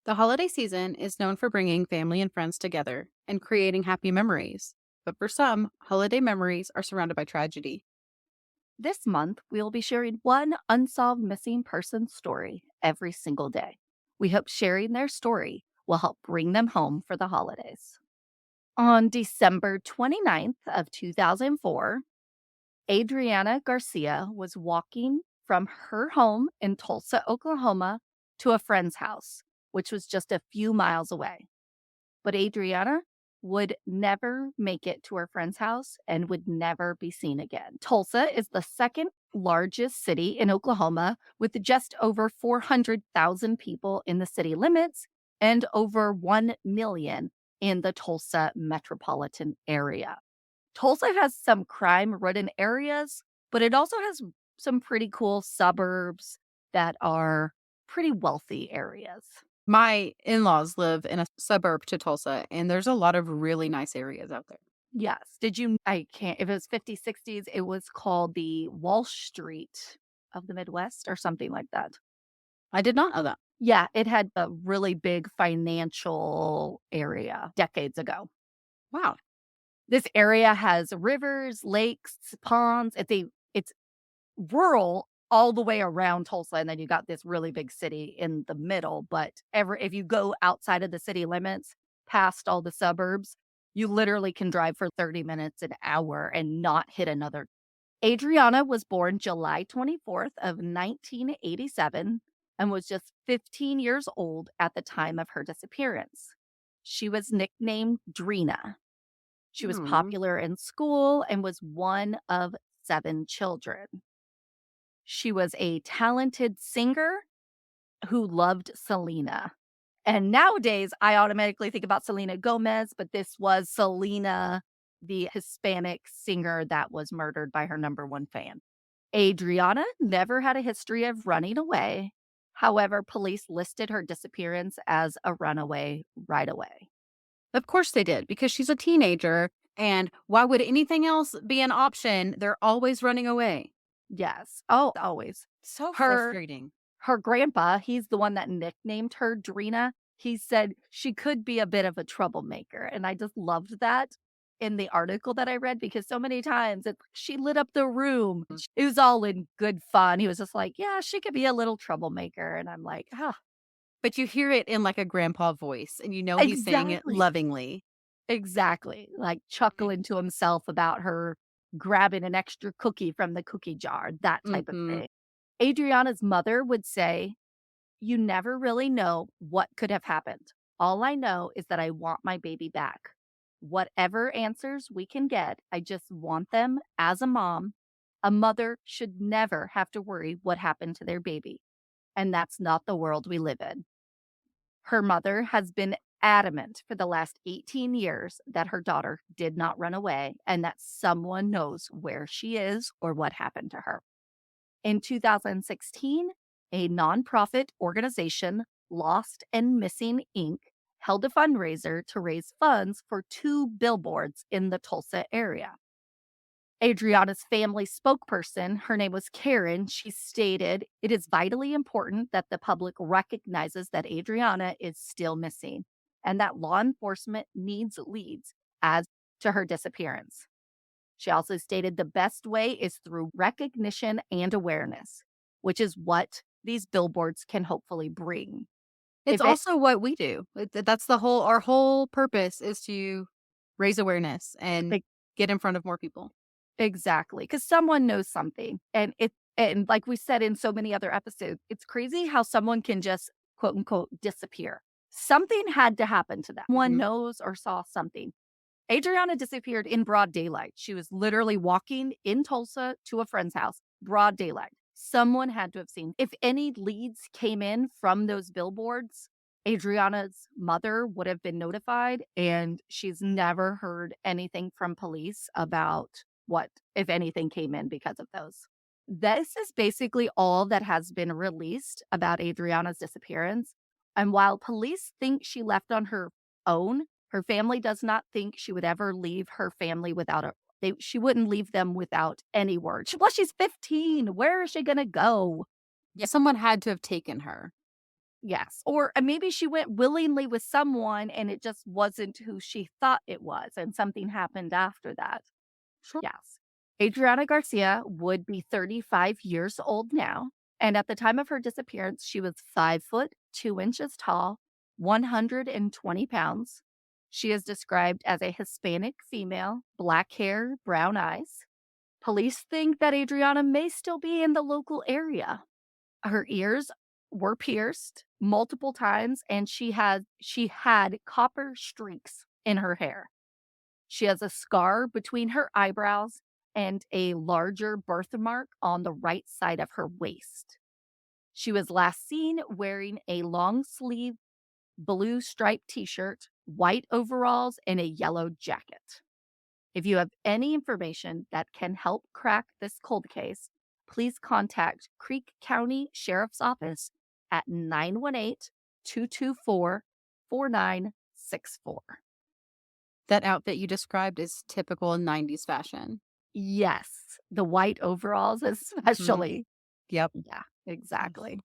The holiday season is known for bringing family and friends together and creating happy memories. But for some, holiday memories are surrounded by tragedy. This month, we'll be sharing one unsolved missing person story every single day. We hope sharing their story will help bring them home for the holidays. On December 29th of 2004, Adrianna Garcia was walking from her home in Tulsa, Oklahoma to a friend's house, which was just a few miles away. But Adriana would never make it to her friend's house and would never be seen again. Tulsa is the second largest city in Oklahoma with just over 400,000 people in the city limits and over 1 million in the Tulsa metropolitan area. Tulsa has some crime ridden areas, but it also has some pretty cool suburbs that are pretty wealthy areas. My in laws live in a suburb to Tulsa, and there's a lot of really nice areas out there. Yes. Did you I can't if it was 50s, 60s, it was called the Wall Street of the Midwest or something like that. I did not know that. Yeah, it had a really big financial area decades ago. Wow. This area has rivers, lakes, ponds. It's rural all the way around Tulsa, and then you got this really big city in the middle, but ever if you go outside of the city limits, past all the suburbs, you literally can drive for 30 minutes, an hour, and not hit another. Adriana was born July 24th of 1987 and was just 15 years old at the time of her disappearance. She was nicknamed Drina. She was Hmm. popular in school and was one of 7 children. She was a talented singer who loved Selena. And nowadays, I automatically think about Selena Gomez, but this was Selena, the Hispanic singer that was murdered by her number one fan. Adriana never had a history of running away. However, police listed her disappearance as a runaway right away. Of course they did, because she's a teenager. And why would anything else be an option? They're always running away. Yes. Oh, always. So Her frustrating. Her grandpa, he's the one that nicknamed her Drina. He said she could be a bit of a troublemaker, and I just loved that in the article that I read because so many times she lit up the room. It was all in good fun. He was just like, "Yeah, she could be a little troublemaker," and I'm like, "Ah, But you hear it in like a grandpa voice, and you know he's saying it exactly, lovingly. exactly." Like chuckling to himself about her grabbing an extra cookie from the cookie jar, that type of Mhm. thing. Adriana's mother would say, "You never really know what could have happened. All I know is that I want my baby back. Whatever answers we can get, I just want them as a mom. A mother should never have to worry what happened to their baby. And that's not the world we live in." Her mother has been adamant for the last 18 years that her daughter did not run away and that someone knows where she is or what happened to her. In 2016, a nonprofit organization, Lost and Missing Inc., held a fundraiser to raise funds for 2 billboards in the Tulsa area. Adriana's family spokesperson, her name was Karen, she stated, "It is vitally important that the public recognizes that Adriana is still missing and that law enforcement needs leads as to her disappearance." She also stated the best way is through recognition and awareness, which is what these billboards can hopefully bring. It's If it also what we do. That's the whole our whole purpose is to raise awareness and e- get in front of more people. exactly, because someone knows something, and like we said in so many other episodes, it's crazy how someone can just quote unquote disappear. Something had to happen to them. One Mhm. knows or saw something. Adriana disappeared in broad daylight. She was literally walking in Tulsa to a friend's house, broad daylight. Someone had to have seen. If any leads came in from those billboards, Adriana's mother would have been notified, and she's never heard anything from police about what, if anything, came in because of those. This is basically all that has been released about Adriana's disappearance. And while police think she left on her own, her family does not think she would ever leave her family without she wouldn't leave them without any word. Plus, she's 15. Where is she gonna go? Yeah, someone had to have taken her. Yes, or maybe she went willingly with someone and it just wasn't who she thought it was, and something happened after that. Sure. Yes. Adriana Garcia would be 35 years old now, and at the time of her disappearance, she was 5 foot 2 inches tall, 120 pounds. She is described as a Hispanic female, black hair, brown eyes. Police think that Adriana may still be in the local area. Her ears were pierced multiple times, and she had copper streaks in her hair. She has a scar between her eyebrows and a larger birthmark on the right side of her waist. She was last seen wearing a long sleeve blue striped t shirt, white overalls, and a yellow jacket. If you have any information that can help crack this cold case, please contact Creek County Sheriff's Office at 918 224 4964. That outfit you described is typical 90s fashion. Yes, the white overalls Mhm. especially. Yep. Yeah, exactly.